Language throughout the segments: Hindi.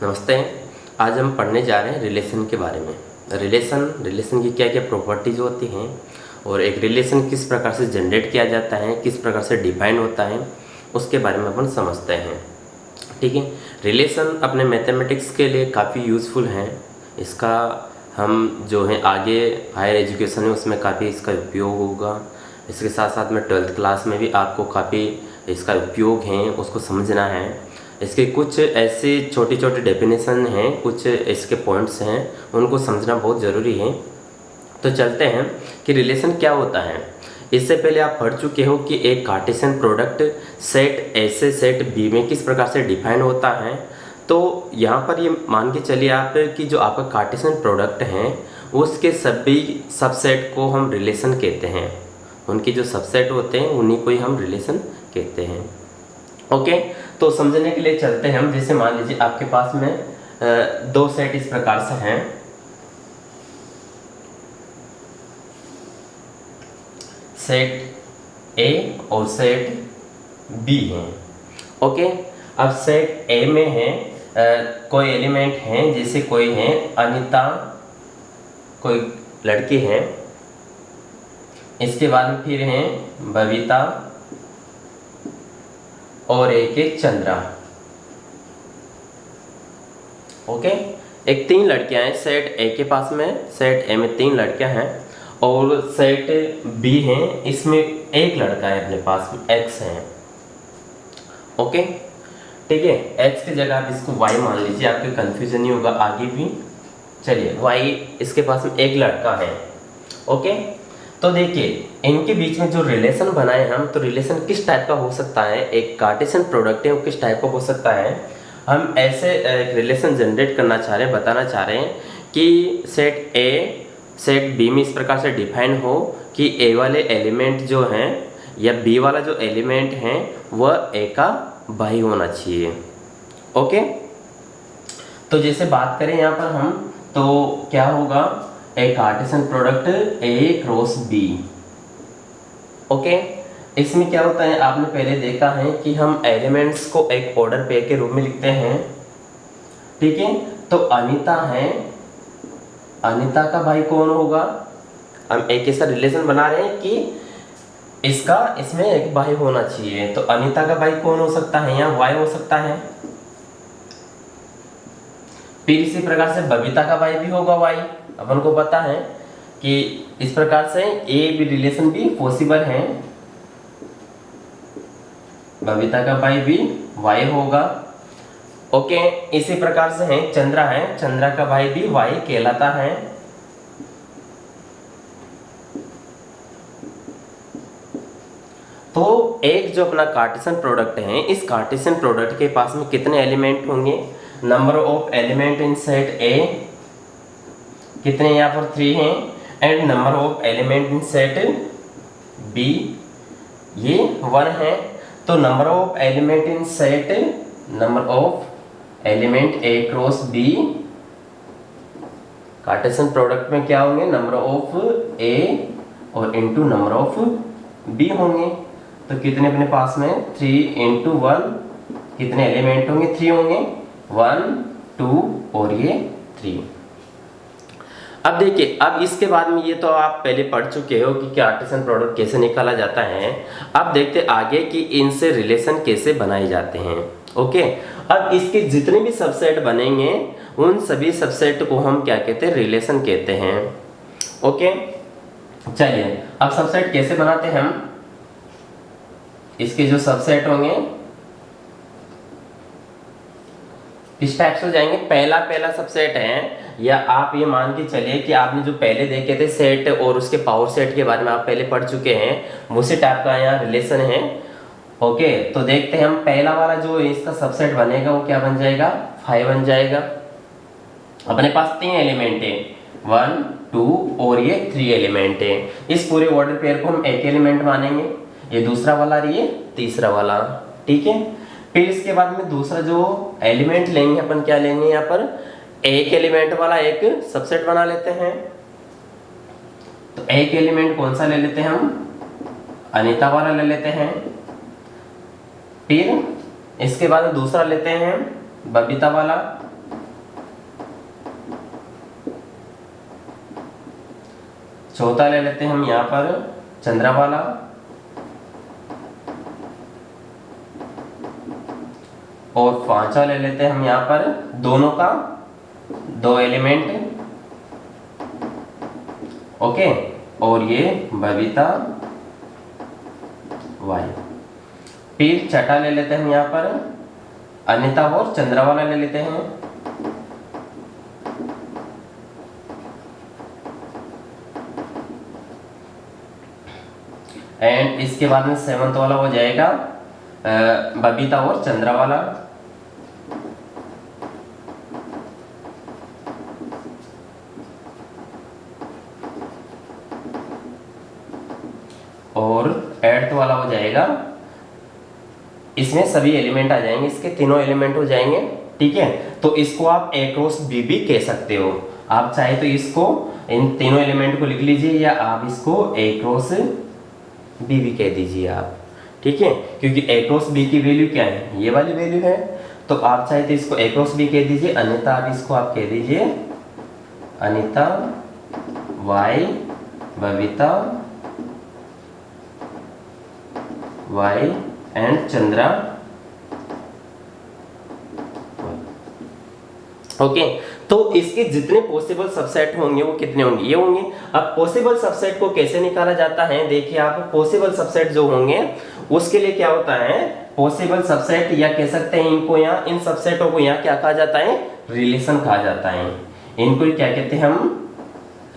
नमस्ते। आज हम पढ़ने जा रहे हैं रिलेशन के बारे में। रिलेशन की क्या क्या प्रॉपर्टीज होती हैं और एक रिलेशन किस प्रकार से जनरेट किया जाता है, किस प्रकार से डिफाइन होता है, उसके बारे में अपन समझते हैं। ठीक है। रिलेशन अपने मैथमेटिक्स के लिए काफ़ी यूज़फुल हैं। इसका हम जो है आगे हायर एजुकेशन है उसमें काफ़ी इसका उपयोग होगा। इसके साथ साथ में 12th क्लास में भी आपको काफ़ी इसका उपयोग है, उसको समझना है। इसके कुछ ऐसे छोटी छोटी डेफिनेशन हैं, कुछ इसके पॉइंट्स हैं, उनको समझना बहुत ज़रूरी है। तो चलते हैं कि रिलेशन क्या होता है। इससे पहले आप पढ़ चुके हो कि एक कार्टेशियन प्रोडक्ट सेट ए से सेट बी में किस प्रकार से डिफाइन होता है। तो यहाँ पर ये मान के चलिए आप कि जो आपका कार्टेशियन प्रोडक्ट है उसके सभी सबसेट को हम रिलेशन कहते हैं। उनके जो सबसेट होते हैं उन्हीं को ही हम रिलेशन कहते हैं। ओके। तो समझने के लिए चलते हैं हम। जैसे मान लीजिए आपके पास में दो सेट इस प्रकार से हैं। सेट ए और सेट बी हैं। ओके। अब सेट ए में है कोई एलिमेंट हैं, जैसे कोई है अनीता, कोई लड़की है। इसके बाद में फिर हैं बबीता और एक चंद्रा। ओके। एक तीन लड़कियां हैं सेट ए के पास में। सेट ए में तीन लड़कियां हैं और सेट बी है, इसमें एक लड़का है अपने पास में, एक्स है। ओके। ठीक है। एक्स की जगह आप इसको वाई मान लीजिए, आपको कंफ्यूजन नहीं होगा आगे भी। चलिए वाई, इसके पास में एक लड़का है। ओके। तो देखिए इनके बीच में जो रिलेशन बनाए हम, तो रिलेशन किस टाइप का हो सकता है, एक कार्टेशियन प्रोडक्ट है वो किस टाइप का हो सकता है। हम ऐसे एक रिलेशन जनरेट करना चाह रहे हैं, बताना चाह रहे हैं कि सेट ए सेट बी में इस प्रकार से डिफाइन हो कि ए वाले एलिमेंट जो हैं या बी वाला जो एलिमेंट है वह ए का भाई होना चाहिए। ओके। तो जैसे बात करें यहाँ पर हम, तो क्या होगा, एक Cartesian product A cross B. Okay. इसमें क्या होता है, आपने पहले देखा है कि हम एलिमेंट्स को एक ऑर्डर पेयर के रूप में लिखते हैं। ठीक है। तो अनीता है, अनीता का भाई कौन होगा। हम एक ऐसा रिलेशन बना रहे हैं कि इसका इसमें एक भाई होना चाहिए। तो अनीता का भाई कौन हो सकता है, यहाँ वाई हो सकता है। फिर इसी प्रकार से बबीता का भाई भी होगा वाई। अपन को पता है कि इस प्रकार से ए बी रिलेशन भी पॉसिबल है। बबीता का भाई भी वाई होगा। ओके। इसी प्रकार से है चंद्रा है, चंद्रा का भाई भी वाई कहलाता है। तो एक जो अपना कार्टेशियन प्रोडक्ट है, इस कार्टेशियन प्रोडक्ट के पास में कितने एलिमेंट होंगे, number of element in set A कितने, यहाँ पर 3 हैं। And number of element in set B ये 1 है। तो number of element in set, number of element A cross B, Cartesian product में क्या होंगे, नंबर ऑफ ए और इनटू नंबर ऑफ बी होंगे। तो कितने अपने पास में 3 इंटू 1, कितने एलिमेंट होंगे, 3 होंगे, 1 2 और ये 3। अब देखिए, अब इसके बाद में ये तो आप पहले पढ़ चुके हो कि कार्टेशियन प्रोडक्ट कैसे निकाला जाता है। अब देखते आगे कि इनसे रिलेशन कैसे बनाए जाते हैं। ओके। अब इसके जितने भी सबसेट बनेंगे उन सभी सबसेट को हम क्या कहते हैं, रिलेशन कहते हैं। ओके। चलिए अब सबसेट कैसे बनाते हैं हम। इसके जो सबसेट होंगे इस टाइप से हो जाएंगे। पहला सबसेट है, या आप ये मान के चलिए कि आपने जो पहले देखे थे सेट और उसके पावर सेट के बारे में आप पहले पढ़ चुके हैं, उसी टाइप का यहाँ रिलेशन है। ओके। तो देखते हैं हम, पहला वाला जो इसका सबसेट बनेगा वो क्या बन जाएगा, 5 बन जाएगा। अपने पास 3 एलिमेंट है, 1 2 और ये 3 एलिमेंट है। इस पूरे ऑर्डर पेयर को हम एक एलिमेंट मानेंगे, ये दूसरा वाला और ये तीसरा वाला। ठीक है। फिर इसके बाद में दूसरा जो एलिमेंट लेंगे अपन, क्या लेंगे, यहाँ पर एक एलिमेंट वाला एक सबसेट बना लेते हैं। तो एक एलिमेंट कौन सा ले लेते हैं हम, अनीता वाला ले लेते हैं। फिर इसके बाद दूसरा लेते हैं बबीता वाला। चौथा ले लेते हैं हम यहाँ पर चंद्रवाला, और पांचवा ले लेते हैं हम यहाँ पर दोनों का 2 एलिमेंट, ओके, और ये बबीता वाई। फिर छठा ले लेते हैं हम यहाँ पर अनिता और चंद्रवाला ले लेते हैं, एंड इसके बाद में 7th वाला हो जाएगा बबीता और चंद्रवाला, और 8th वाला हो जाएगा, इसमें सभी एलिमेंट आ जाएंगे, इसके तीनों एलिमेंट हो जाएंगे, ठीक है। तो इसको आप ए क्रॉस बी भी कह सकते हो, आप चाहे तो इसको इन तीनों एलिमेंट को लिख लीजिए, या आप इसको ए क्रॉस बी भी कह दीजिए आप, ठीक है, क्योंकि ए क्रॉस बी की वैल्यू क्या है, ये वाली वैल्यू है, तो आप चाहे तो इसको ए क्रॉस बी कह दीजिए। अनिता, आप इसको आप कह दीजिए Anita Y Babita Y and Chandra, okay. तो इसके जितने पॉसिबल सबसेट होंगे वो कितने होंगे, ये होंगे। अब पॉसिबल सबसेट को कैसे निकाला जाता है, देखिए आप, पॉसिबल सबसेट जो होंगे उसके लिए क्या होता है, पॉसिबल सबसेट, या कह सकते हैं इनको, यहाँ इन सबसेटों को यहाँ क्या कहा जाता है, रिलेशन कहा जाता है। इनको क्या कहते हैं हम,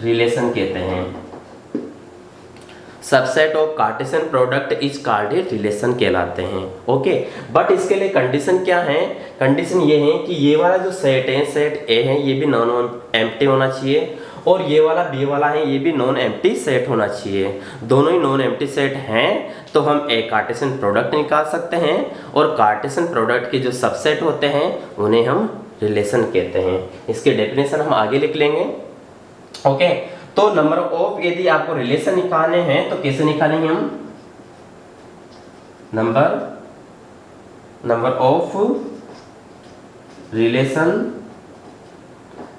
रिलेशन कहते हैं। Subset of Cartesian product is called a relation कहलाते हैं, ओके। बट इसके लिए कंडीशन क्या है, कंडीशन ये है कि ये वाला जो सेट है, सेट ए है, ये भी नॉन एम्प्टी होना चाहिए, और ये वाला बी वाला है, ये भी नॉन एम्प्टी सेट होना चाहिए। दोनों ही नॉन एम्प्टी सेट हैं तो हम एक कार्टेशियन प्रोडक्ट निकाल सकते हैं, और कार्टेशियन प्रोडक्ट के जो सबसेट होते हैं उन्हें हम रिलेशन कहते हैं। इसके डेफिनेशन हम आगे लिख लेंगे, ओके। तो नंबर ऑफ, यदि आपको रिलेशन निकालने हैं तो कैसे निकालेंगे हम, नंबर ऑफ रिलेशन।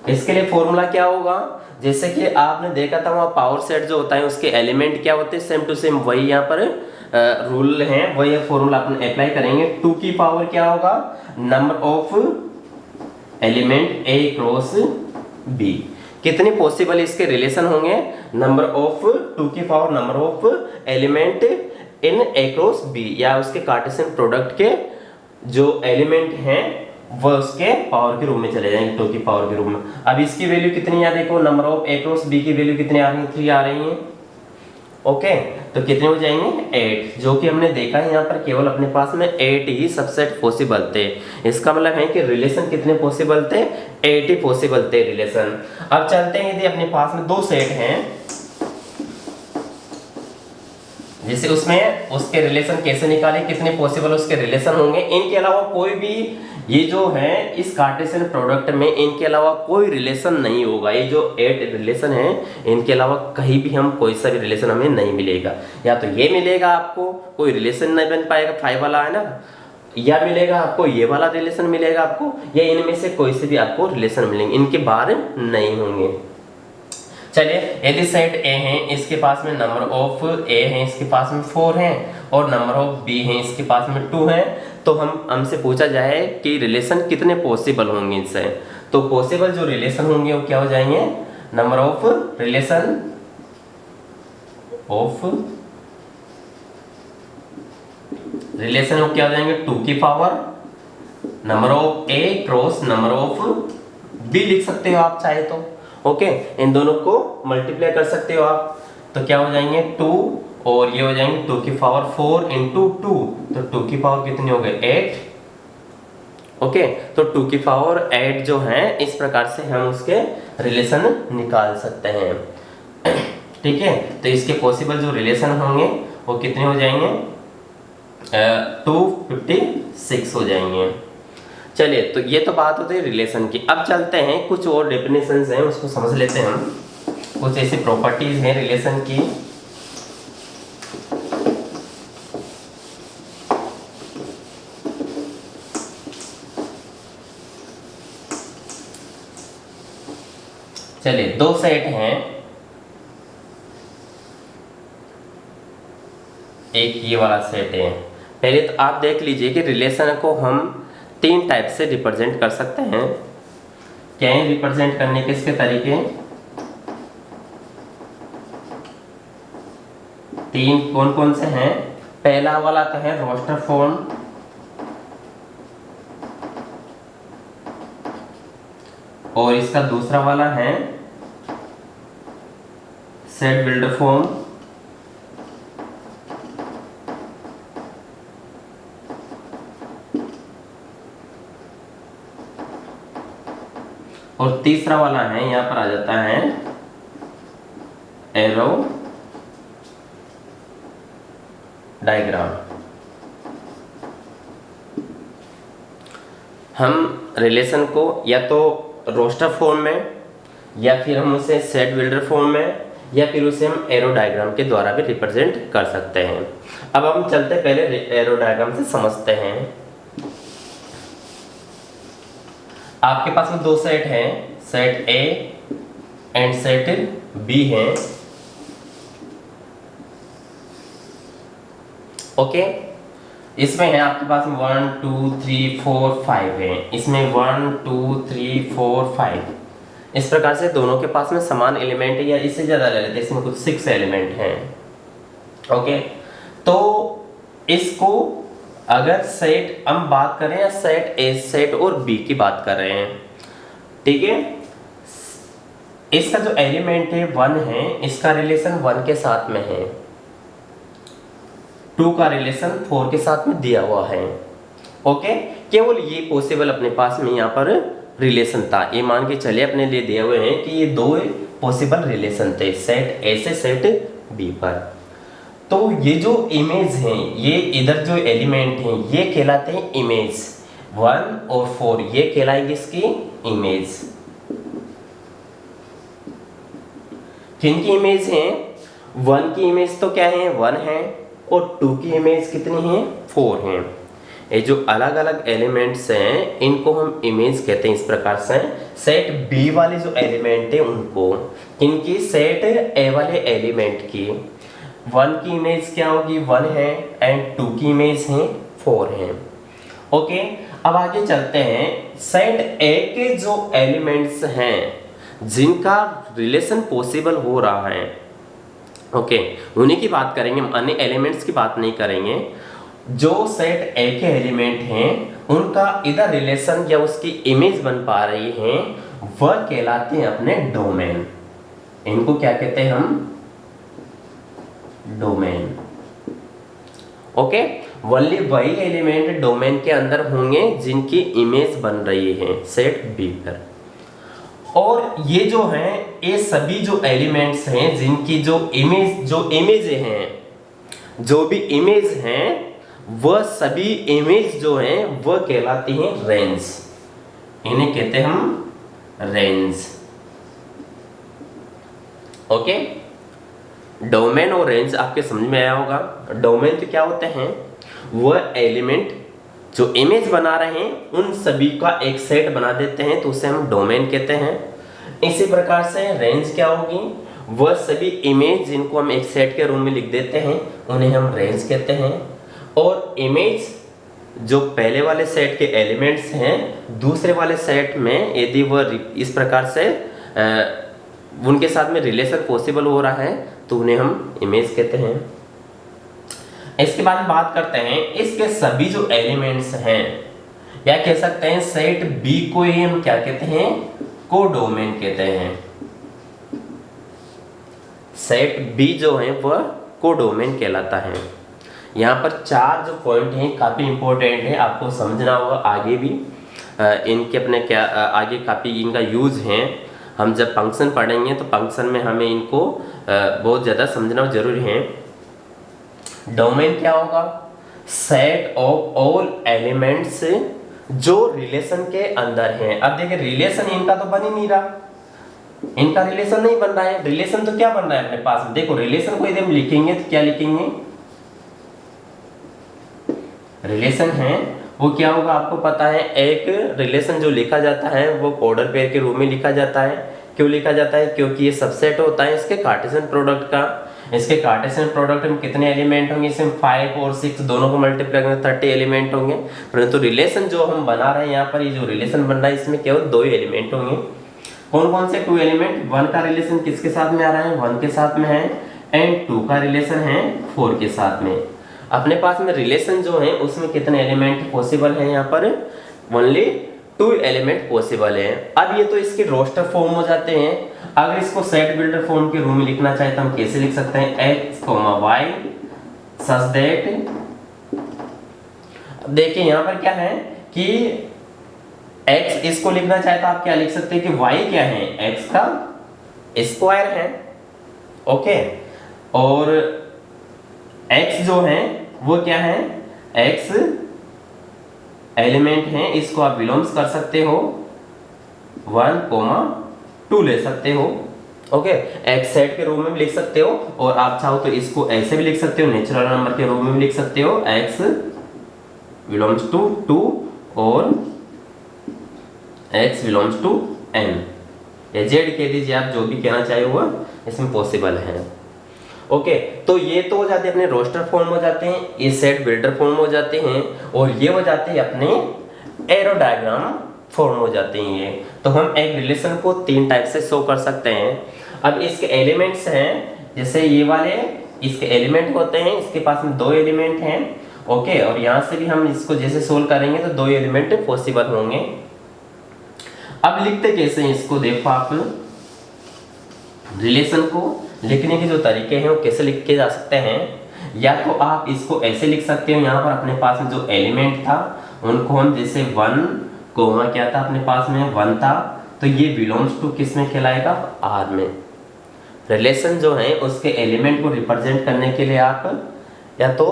इसके लिए फॉर्मूला क्या होगा, जैसे कि आपने देखा था वहां पावर सेट जो होता है उसके एलिमेंट क्या होते हैं, सेम टू सेम वही यहाँ पर रूल है, वही फॉर्मूला अपन अप्लाई करेंगे। 2 की पावर क्या होगा, number of element A cross B. कितने पॉसिबल इसके रिलेशन होंगे, नंबर ऑफ 2 की power number of element in A cross B, या उसके कार्टेशियन प्रोडक्ट के जो एलिमेंट हैं वो उसके पावर के रूप में चले जाएंगे, 2 की पावर के रूप में। अब इसकी वैल्यू कितनी है, देखो, number of A cross B की वैल्यू कितनी आ रही है, 3 आ रही है, ओके। तो कितने हो जाएंगे, 8, जो कि हमने देखा है यहाँ पर केवल अपने पास में 8 ही सबसेट पॉसिबल थे। इसका मतलब है कि रिलेशन कितने पॉसिबल थे, 8 ही पॉसिबल थे रिलेशन। अब चलते हैं, यदि अपने पास में 2 सेट हैं, जैसे उसमें उसके रिलेशन कैसे निकाले, कितने पॉसिबल उसके रिलेशन होंगे। इनके अलावा कोई भी, ये जो है इस कार्टेशियन प्रोडक्ट में इनके अलावा कोई रिलेशन नहीं होगा। ये जो 8 रिलेशन है इनके अलावा कहीं भी हम कोई सा भी रिलेशन हमें नहीं मिलेगा। या तो ये मिलेगा आपको, कोई रिलेशन नहीं बन पाएगा, 5 वाला है ना, या मिलेगा आपको ये वाला रिलेशन मिलेगा आपको, या इनमें से कोई से भी आपको रिलेशन मिलेंगे, इनके बाहर नहीं होंगे। चलिए, यदि सेट ए है, इसके पास में नंबर ऑफ ए है, इसके पास में 4 है, और नंबर ऑफ बी है, इसके पास में 2 है, तो हमसे पूछा जाए कि रिलेशन कितने पॉसिबल होंगे इससे, तो पॉसिबल जो रिलेशन होंगे वो क्या हो जाएंगे, नंबर ऑफ रिलेशन वो क्या हो जाएंगे, 2 की power number of A cross number of B लिख सकते हो आप चाहे तो, ओके। इन दोनों को मल्टीप्लाई कर सकते हो आप, तो क्या हो जाएंगे 2, और ये हो जाएंगे 2 की पावर 4 इंटू 2, तो 2 की पावर कितनी हो गई 8, ओके। तो 2 की पावर 8 जो है, इस प्रकार से हम उसके रिलेशन निकाल सकते हैं, ठीक है। तो इसके पॉसिबल जो रिलेशन होंगे वो कितने हो जाएंगे, 256 हो जाएंगे। चलिए, तो ये तो बात होती है रिलेशन की। अब चलते हैं, कुछ और डेफिनेशंस हैं उसको समझ लेते हैं हम, कुछ ऐसी प्रॉपर्टीज हैं रिलेशन की। चलिए, 2 सेट हैं, एक ये वाला सेट है। पहले तो आप देख लीजिए कि रिलेशन को हम 3 टाइप से रिप्रेजेंट कर सकते हैं। क्या है रिप्रेजेंट करने के इसके तरीके? 3 कौन कौन से हैं? पहला वाला तो है रोस्टर फॉर्म, और इसका दूसरा वाला है सेट बिल्डर फॉर्म, और तीसरा वाला है यहां पर आ जाता है एरो डायग्राम। हम रिलेशन को या तो रोस्टर फॉर्म में, या फिर हम उसे सेट बिल्डर फॉर्म में, या फिर उसे हम एरो डायग्राम के द्वारा भी रिप्रेजेंट कर सकते हैं। अब हम चलते पहले एरो डायग्राम से समझते हैं। आपके पास में 2 सेट हैं, set A and set B है। ओके, इसमें है आपके पास 1 2 3 4 5 है। इसमें 1 2 3 4 5 इस प्रकार से दोनों के पास में समान एलिमेंट है, या इससे ज्यादा ले लेते हैं, इसमें कुछ 6 एलिमेंट हैं। ओके, तो इसको अगर सेट हम बात करें या सेट ए सेट और बी की बात कर रहे हैं, ठीक है। इसका जो एलिमेंट है 1 है, इसका रिलेशन 1 के साथ में है, 2 का रिलेशन 4 के साथ में दिया हुआ है। ओके, केवल ये पॉसिबल अपने पास में यहाँ पर रिलेशन था। ये मान के चलिए अपने लिए दिए हुए हैं कि ये 2 पॉसिबल रिलेशन थे सेट ए से सेट बी पर। तो ये जो इमेज हैं, ये इधर जो एलिमेंट हैं ये कहलाते हैं इमेज। 1 और 4 ये कहलाएंगे इसकी इमेज। किनकी इमेज है? 1 की इमेज तो क्या है? 1 है, और 2 की इमेज कितनी है? 4 है। ये जो अलग अलग एलिमेंट्स हैं इनको हम इमेज कहते हैं। इस प्रकार से सेट बी वाले जो एलिमेंट है उनको, इनकी सेट ए वाले एलिमेंट की 1 की इमेज क्या होगी? 1 है, एंड 2 की इमेज है 4 है। ओके, अब आगे चलते हैं। सेट ए के जो एलिमेंट्स हैं जिनका रिलेशन पॉसिबल हो रहा है, ओके, उन्हीं की बात करेंगे, हम अन्य एलिमेंट्स की बात नहीं करेंगे। जो सेट ए के एलिमेंट हैं उनका इधर रिलेशन या उसकी इमेज बन पा रही है, वह कहलाती है अपने डोमेन। इनको क्या कहते हैं हम? डोमेन। ओके, ओनली वही एलिमेंट डोमेन के अंदर होंगे जिनकी इमेज बन रही है सेट बी पर। और ये जो हैं, ये सभी जो एलिमेंट्स हैं जिनकी जो इमेज हैं, जो भी इमेज हैं, वह सभी इमेज जो हैं वह कहलाती हैं रेंज। इन्हें कहते हैं हम रेंज। ओके, डोमेन और रेंज आपके समझ में आया होगा। डोमेन तो क्या होते हैं? वह एलिमेंट जो इमेज बना रहे हैं उन सभी का एक सेट बना देते हैं, तो उसे हम डोमेन कहते हैं। इसी प्रकार से रेंज क्या होगी? वह सभी इमेज जिनको हम एक सेट के रूप में लिख देते हैं उन्हें हम रेंज कहते हैं। और इमेज जो पहले वाले सेट के एलिमेंट्स हैं दूसरे वाले सेट में यदि वह इस प्रकार से उनके साथ में रिलेशन पॉसिबल हो रहा है तो उन्हें हम इमेज कहते हैं। इसके बाद हम बात करते हैं इसके सभी जो एलिमेंट्स हैं, या कह सकते हैं सेट बी को ही हम क्या कहते हैं? कोडोमेन कहते हैं। सेट बी जो है वह कोडोमेन कहलाता है। यहाँ पर 4 जो पॉइंट हैं काफी इंपॉर्टेंट है, आपको समझना होगा। आगे भी इनके अपने क्या आगे काफी इनका यूज है। हम जब फंक्शन पढ़ेंगे तो फंक्शन में हमें इनको बहुत ज़्यादा समझना जरूरी है। डोमेन क्या होगा? सेट ऑफ ऑल एलिमेंट्स जो रिलेशन के अंदर हैं। अब देखिए रिलेशन इनका तो बन ही नहीं रहा, इनका रिलेशन नहीं बन रहा है। रिलेशन तो क्या बन रहा है अपने पास में? देखो रिलेशन को यदि हम लिखेंगे तो क्या लिखेंगे? रिलेशन है वो क्या होगा आपको पता है। एक रिलेशन जो लिखा जाता है वो ऑर्डर पेयर के रूप में लिखा जाता है। क्यों लिखा जाता है? क्योंकि ये सबसेट होता है इसके कार्टेशियन प्रोडक्ट का। इसके कार्टेशियन प्रोडक्ट में कितने एलिमेंट होंगे, इसमें 5 और 6 दोनों को मल्टीप्लाई करेंगे 30 एलिमेंट होंगे। परंतु रिलेशन जो हम बना रहे हैं यहाँ पर, ये जो रिलेशन बन रहा है इसमें केवल 2 एलिमेंट होंगे। कौन कौन से 2 एलिमेंट? 1 का रिलेशन किसके साथ में आ रहा है? 1 के साथ में है, एंड 2 का रिलेशन है 4 के साथ में। अपने पास में रिलेशन जो है उसमें कितने एलिमेंट पॉसिबल है? यहाँ पर ओनली 2 एलिमेंट पॉसिबल है। अब ये तो इसके रोस्टर फॉर्म हो जाते हैं। अगर इसको सेट बिल्डर फॉर्म के रूम में लिखना चाहे तो हम कैसे लिख सकते हैं? x, y such that, देखिए यहाँ पर क्या है कि x इसको लिखना चाहे तो आप क्या लिख सकते हैं कि y क्या है? x का स्क्वायर है। ओके, और x जो है वो क्या है? x एलिमेंट है, इसको आप विलोम्स कर सकते हो 1, 2 ले सकते हो। ओके, x सेट के रूप में भी लिख सकते हो, और आप चाहो तो इसको ऐसे भी लिख सकते हो, नेचुरल नंबर के रूप में भी लिख सकते हो, x बिलोंग्स टू 2 और x बिलोंग्स टू n, या z कह दीजिए, आप जो भी कहना चाहे वो इसमें पॉसिबल है। ओके, तो ये तो हो जाते हैं अपने रोस्टर फॉर्म हो जाते हैं, ये सेट बिल्डर फॉर्म हो जाते हैं, और ये हो जाते हैं अपने एरो डायग्राम फॉर्म हो जाते हैं। ये तो हम एक रिलेशन को 3 टाइप से शो कर सकते हैं। अब इसके एलिमेंट्स हैं, जैसे ये वाले इसके एलिमेंट होते हैं, इसके पास में 2 एलिमेंट हैं। ओके, और यहाँ से भी हम इसको जैसे सोल्व करेंगे तो 2 एलिमेंट पॉसिबल होंगे। अब लिखते कैसे हैं इसको? देखो, आप रिलेशन को लिखने के जो तरीके हैं वो कैसे लिखे जा सकते हैं? या तो आप इसको ऐसे लिख सकते हो, यहाँ पर अपने पास में जो एलिमेंट था उनको हम जैसे 1, क्या था अपने पास में 1 था, तो ये बिलोंग्स टू किस में कहलाएगा? R में। रिलेशन जो है उसके एलिमेंट को रिप्रेजेंट करने के लिए आप या तो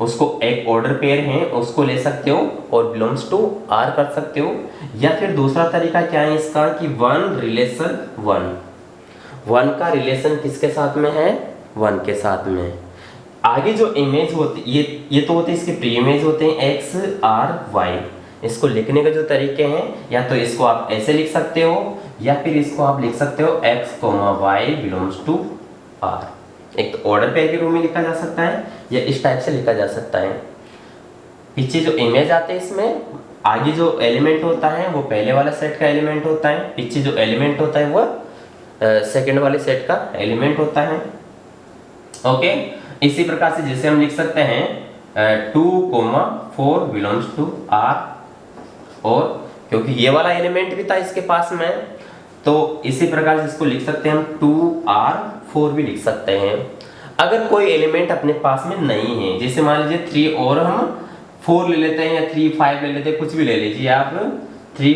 उसको एक ऑर्डर पेयर है उसको ले सकते हो और बिलोंग्स टू R कर सकते हो, या फिर दूसरा तरीका क्या है इसका कि 1 रिलेशन 1 का रिलेशन किसके साथ में है? 1 के साथ में। आगे जो इमेज होती ये तो होते इसके प्री इमेज होते हैं x, r, y। इसको लिखने के जो तरीके हैं, या तो इसको आप ऐसे लिख सकते हो, या फिर इसको आप लिख सकते हो x, y belongs to r। एक तो ऑर्डर पेयर के रूप में लिखा जा सकता है, या इस टाइप से लिखा जा सकता है। पीछे जो इमेज आते हैं इसमें आगे जो एलिमेंट होता है वो पहले वाला सेट का एलिमेंट होता है, पीछे जो एलिमेंट होता है वो सेकेंड वाले सेट का एलिमेंट होता है। ओके, इसी प्रकार से जैसे हम लिख सकते हैं 2, 4 बिलोंग्स टू R, और क्योंकि ये वाला एलिमेंट भी था इसके पास में, तो इसी प्रकार से इसको लिख सकते हैं हम 2R, 4 भी लिख सकते हैं। अगर कोई एलिमेंट अपने पास में नहीं है, जैसे मान लीजिए 3 और हम 4 ले लेते हैं, या 3, 5 ले लेते हैं, कुछ भी ले लीजिए आप, 3,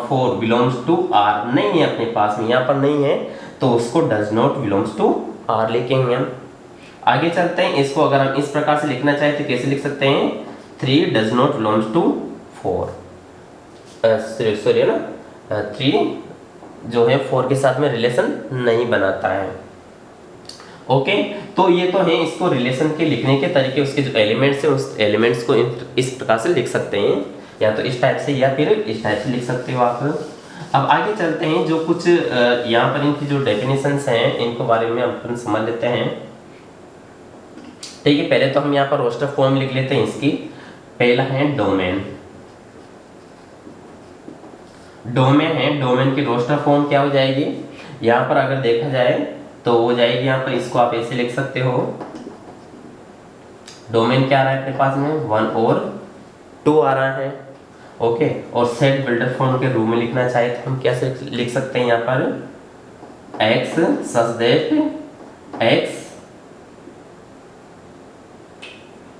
4 बिलोंग्स टू R नहीं है अपने पास में, यहाँ पर नहीं है, तो उसको does not belongs to R लिखेंगे हम। आगे चलते हैं, इसको अगर हम इस प्रकार से लिखना चाहे तो कैसे लिख सकते हैं? 3 does not belongs to 4, sorry ना, 3 जो है 4 के साथ में रिलेशन नहीं बनाता है। ओके, तो ये तो है इसको रिलेशन के लिखने के तरीके, उसके जो एलिमेंट्स है उस एलिमेंट्स को इस प्रकार से लिख सकते हैं, या तो इस टाइप से या फिर इस टाइप से लिख सकते हो आप। अब आगे चलते हैं, जो कुछ यहाँ पर इनकी जो डेफिनेशंस हैं इनको बारे में अपन समझ लेते हैं। ठीक है, पहले तो हम यहाँ पर रोस्टर फॉर्म लिख लेते हैं इसकी। पहला है डोमेन। डोमेन है, डोमेन की रोस्टर फॉर्म क्या हो जाएगी? यहाँ पर अगर देखा जाए तो हो जाएगी, यहाँ पर इसको आप ऐसे लिख सकते हो, डोमेन क्या आ रहा है अपने पास में? 1 और 2 आ रहा है। ओके, और सेट बिल्डर फॉर्म के रूप में लिखना चाहे तो हम कैसे लिख सकते हैं? यहाँ पर x such that x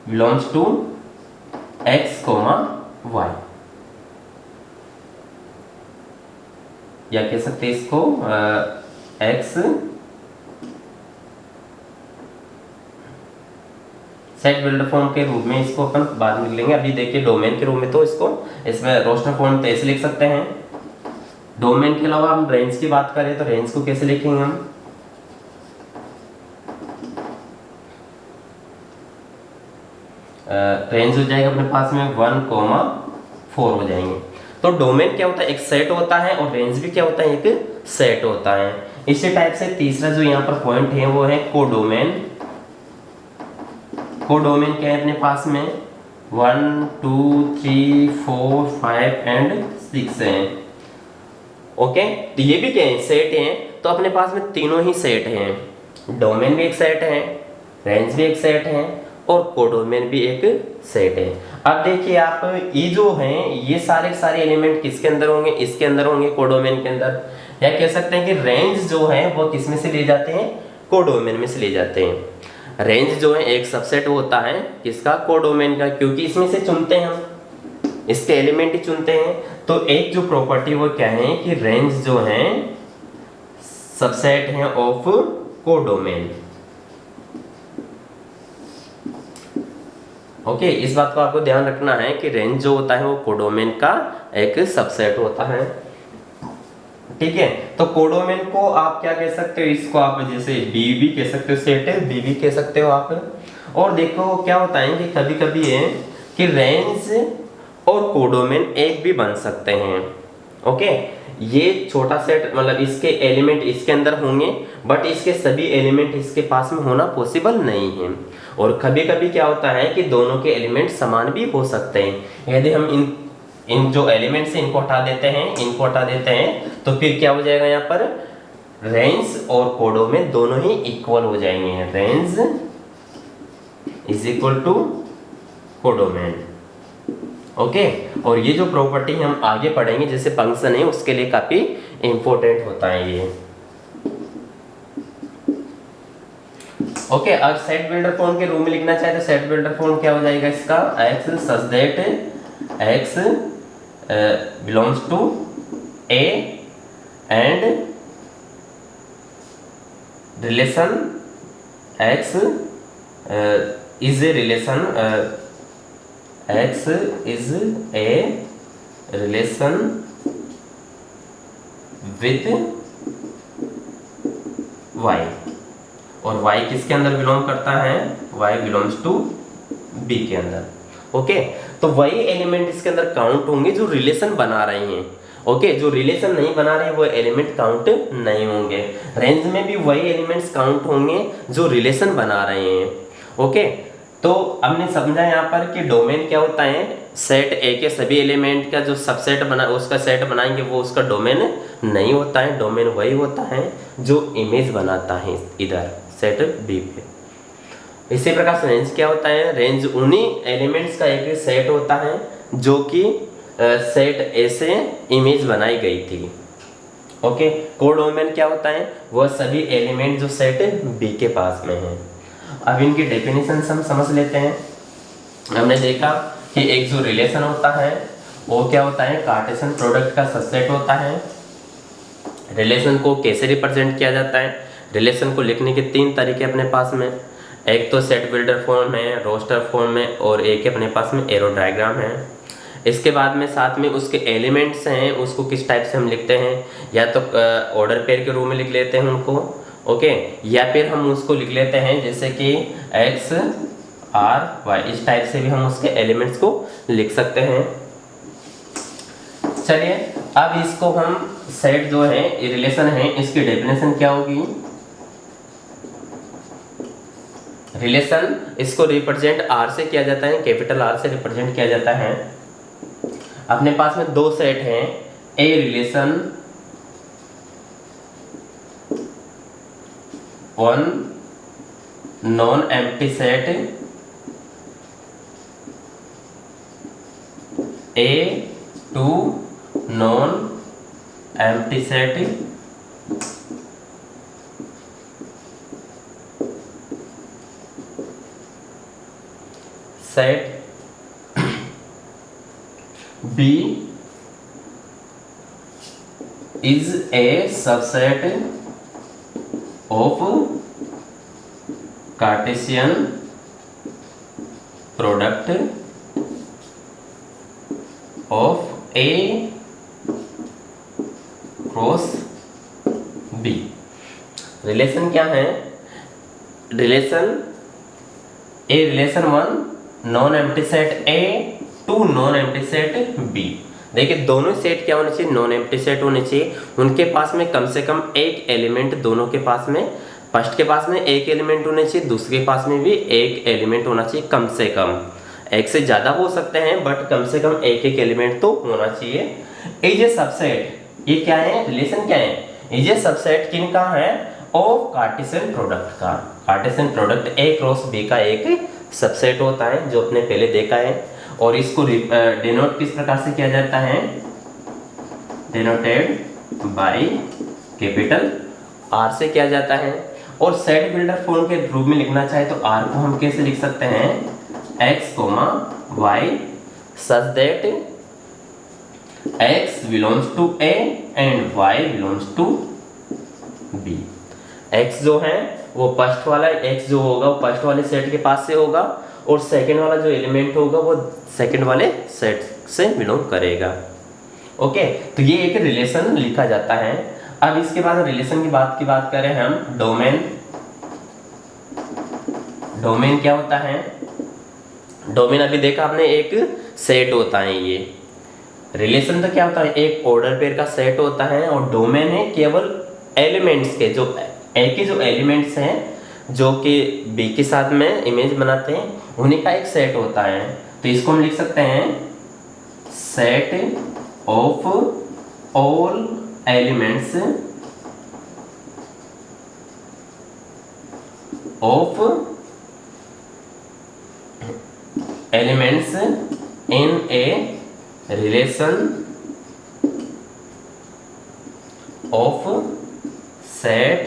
belongs to x, y, या कह सकते हैं इसको x सेट बिल्डर फॉर्म के रूप में, इसको अपन बाद में लिख लेंगे। अभी देखिए डोमेन के रूप में तो इसको इसमें रोस्टर फॉर्म तो ऐसे लिख सकते हैं। डोमेन के अलावा हम रेंज की बात करें तो रेंज को कैसे लिखेंगे हम? रेंज हो जाएगा अपने पास में 1, 4 हो जाएंगे। तो डोमेन क्या होता है? एक सेट होता है, और रेंज भी क्या होता है? एक सेट होता है। इसी टाइप से तीसरा जो यहाँ पर पॉइंट है वो है कोडोमेन। कोडोमेन क्या है अपने पास में 1 2 3 4 5 एंड 6 है। ओके, तो ये भी क्या है सेट हैं, तो अपने पास में तीनों ही सेट हैं, डोमेन भी एक सेट है, रेंज भी एक सेट है और कोडोमेन भी एक सेट है। अब देखिए आप ये जो हैं ये सारे सारे एलिमेंट किसके अंदर होंगे, इसके अंदर होंगे कोडोमेन के अंदर, या कह सकते हैं कि रेंज जो है वो किस में से ले जाते हैं, कोडोमेन में से ले जाते हैं। रेंज जो है एक सबसेट होता है किसका, कोडोमेन का, क्योंकि इसमें से चुनते हैं हम, इसके एलिमेंट ही चुनते हैं। तो एक जो प्रॉपर्टी वो क्या है कि रेंज जो है सबसेट है ऑफ कोडोमेन। ओके, इस बात को आपको ध्यान रखना है कि रेंज जो होता है वो कोडोमेन का एक सबसेट होता है। ठीक है, तो कोडोमेन को आप क्या कह सकते हो, इसको आप जैसे बी भी कह सकते हो, सेट है बी भी कह सकते हो आप। और देखो क्या होता है कि कभी कभी है कि रेंज और कोडोमेन एक भी बन सकते हैं। ओके, ये छोटा सेट मतलब इसके एलिमेंट इसके अंदर होंगे बट इसके सभी एलिमेंट इसके पास में होना पॉसिबल नहीं है। और कभी कभी क्या होता है कि दोनों के एलिमेंट समान भी हो सकते हैं। यदि हम इन जो एलिमेंट्स इनको हटा देते हैं तो फिर क्या हो जाएगा, यहाँ पर रेंज और कोडोमेन दोनों ही इक्वल हो जाएंगे। Range is equal to codomain. Okay, और ये जो प्रॉपर्टी हम आगे पढ़ेंगे जैसे फंक्शन है उसके लिए काफी इंपॉर्टेंट होता है ये। ओके, अब सेट बिल्डर फॉर्म के रूम में लिखना चाहे तो सेट बिल्डर फॉर्म क्या हो जाएगा इसका, x such that x belongs to a and relation x is a relation x is a relation with y और y किसके अंदर बिलोंग करता है, y बिलोंग्स टू b के अंदर। ओके, तो वही एलिमेंट इसके अंदर काउंट होंगे जो रिलेशन बना रहे हैं। ओके, जो रिलेशन नहीं बना रहे वो एलिमेंट काउंट नहीं होंगे। रेंज में भी वही एलिमेंट्स काउंट होंगे जो रिलेशन बना रहे हैं। ओके, तो हमने समझा यहाँ पर कि डोमेन क्या होता है, सेट ए के सभी एलिमेंट का जो सबसेट बना उसका सेट बनाएंगे वो उसका डोमेन नहीं होता है। डोमेन वही होता है जो इमेज बनाता है इधर सेट बी पे। इसी प्रकार से रेंज क्या होता है, रेंज उन्हीं एलिमेंट्स का एक सेट होता है जो कि सेट ए से इमेज बनाई गई थी। ओके, कोडोमेन क्या होता है, वह सभी एलिमेंट जो सेट बी के पास में है। अब इनकी डेफिनेशन हम समझ लेते हैं। हमने देखा कि एक जो रिलेशन होता है वो क्या होता है, कार्टेशियन प्रोडक्ट का सबसेट होता है। रिलेशन को कैसे रिप्रेजेंट किया जाता है, रिलेशन को लिखने के 3 तरीके अपने पास में, एक तो सेट बिल्डर फॉर्म है, रोस्टर फॉर्म में, और एक अपने पास में एरो डायग्राम है। इसके बाद में साथ में उसके एलिमेंट्स हैं उसको किस टाइप से हम लिखते हैं, या तो ऑर्डर पेयर के रूप में लिख लेते हैं उनको। ओके, या फिर हम उसको लिख लेते हैं जैसे कि x r y, इस टाइप से भी हम उसके एलिमेंट्स को लिख सकते हैं। चलिए अब इसको हम सेट जो है रिलेशन है इसकी डेफिनेशन क्या होगी, रिलेशन इसको रिप्रेजेंट r से किया जाता है, कैपिटल R से रिप्रेजेंट किया जाता है। अपने पास में 2 सेट हैं, a relation 1 non empty set A 2 non empty set set B is a subset of Cartesian product of A cross B। Relation क्या है, relation a relation 1 non empty set A 2 non empty set B। देखिए दोनों सेट क्या होने चाहिए, नॉन एम्प्टी सेट होने चाहिए, उनके पास में कम से कम एक एलिमेंट दोनों के पास में फर्स्ट के पास में एक एलिमेंट होना चाहिए, दूसरे के पास में भी एक एलिमेंट होना चाहिए कम से कम। एक से ज़्यादा हो सकते हैं बट कम से कम एक एक एलिमेंट तो होना चाहिए। इज ए सबसेट, ये क्या है, रिलेशन क्या है, इज ए सबसेट किन का है, ऑफ कार्टेशियन प्रोडक्ट का। Cartesian product A cross B का एक सबसेट होता है जो अपने पहले देखा है। और इसको डिनोट किस प्रकार से किया जाता है, डिनोटेड बाय कैपिटल आर से किया जाता है। और सेट बिल्डर फॉर्म के रूप में लिखना चाहे तो आर को हम कैसे लिख सकते हैं, x, y such that x belongs to A and y belongs to B। x जो है वो फर्स्ट वाला, x जो होगा वो फर्स्ट वाले सेट के पास से होगा और सेकंड वाला जो एलिमेंट होगा वो सेकंड वाले सेट से बिलोंग करेगा। ओके, तो ये एक रिलेशन लिखा जाता है। अब इसके बाद रिलेशन की बात करें हम, डोमेन। डोमेन क्या होता है, डोमेन अभी देखा आपने एक सेट होता है। ये रिलेशन तो क्या होता है, एक ऑर्डर पेयर का सेट होता है। और डोमेन है केवल एलिमेंट्स के, जो ए के जो एलिमेंट्स हैं जो कि बी के साथ में इमेज बनाते हैं उन्हीं का एक सेट होता है। तो इसको हम लिख सकते हैं set of all elements of elements in a relation of set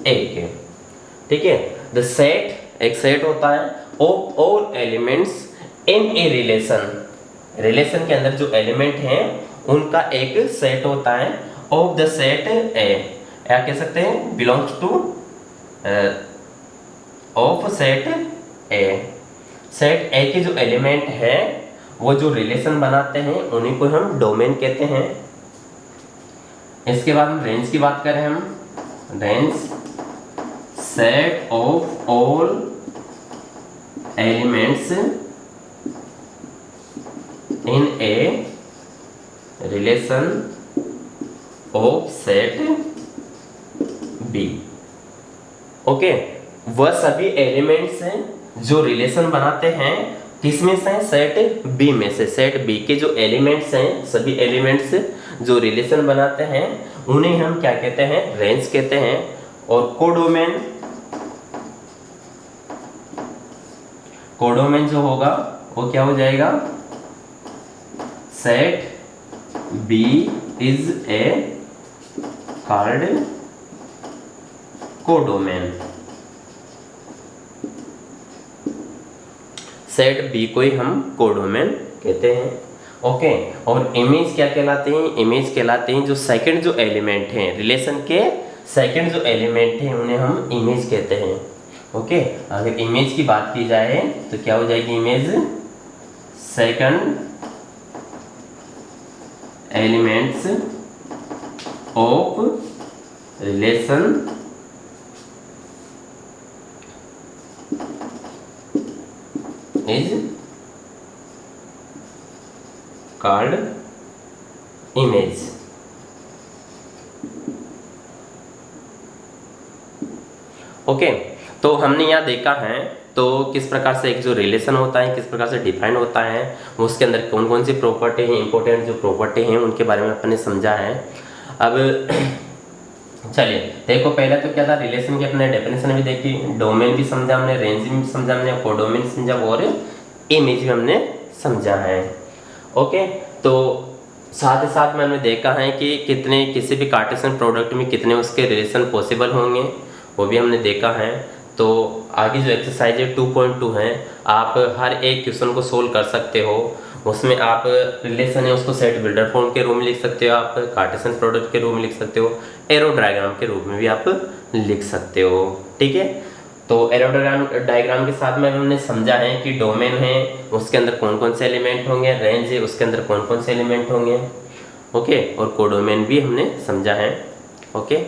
A के, ठीक है। द सेट एक सेट होता है of all elements in a relation, relation के अंदर जो एलिमेंट हैं उनका एक सेट होता है ऑफ द सेट ए, या कह सकते हैं belongs two of set A. Set ए के जो एलिमेंट है वो जो रिलेशन बनाते हैं उन्हीं को हम डोमेन कहते हैं। इसके बाद हम रेंज की बात करें, हम range set of all elements in a relation of set B. Okay, वह सभी एलिमेंट्स हैं जो रिलेशन बनाते हैं किसमें से, सेट बी में से। सेट बी के जो एलिमेंट्स हैं, सभी एलिमेंट्स जो रिलेशन बनाते हैं उन्हें हम क्या कहते हैं, रेंज कहते हैं। और कोडोमेन, कोडोमेन जो होगा वो क्या हो जाएगा, set B is a called codomain. Set B को ही हम कोडोमेन कहते हैं। ओके, और इमेज क्या कहलाते हैं, इमेज कहलाते हैं जो सेकंड जो एलिमेंट हैं, रिलेशन के सेकंड जो एलिमेंट हैं उन्हें हम इमेज कहते हैं। ओके, अगर इमेज की बात की जाए तो क्या हो जाएगी, image second elements of relation is called image। Okay, तो हमने यहाँ देखा है तो किस प्रकार से एक जो रिलेशन होता है किस प्रकार से डिफाइन होता है, उसके अंदर कौन कौन सी प्रॉपर्टी हैं, इंपॉर्टेंट जो प्रॉपर्टी हैं उनके बारे में अपने समझा है। अब चलिए देखो, पहले तो क्या था, रिलेशन की अपने डेफिनेशन भी देखी, डोमेन भी समझा हमने, रेंज भी समझा हमने, कोडोमेन समझा और इमेज भी हमने समझा है। ओके, तो साथ ही साथ में हमने देखा है कि कितने किसी भी कार्टेशियन प्रोडक्ट में कितने उसके रिलेशन पॉसिबल होंगे वो भी हमने देखा है। तो आगे जो एक्सरसाइज है 2.2 है, आप हर एक क्वेश्चन को सोल्व कर सकते हो। उसमें आप रिलेशन है उसको सेट बिल्डर फॉर्म के रूप में लिख सकते हो, आप कार्टेशियन प्रोडक्ट के रूप में लिख सकते हो, एरो डायग्राम के रूप में भी आप लिख सकते हो। ठीक है, तो एरो डायग्राम के साथ में हमने समझा है कि डोमेन है उसके अंदर कौन कौन से एलिमेंट होंगे, रेंज है उसके अंदर कौन कौन से एलिमेंट होंगे। ओके, और कोडोमेन भी हमने समझा है। ओके।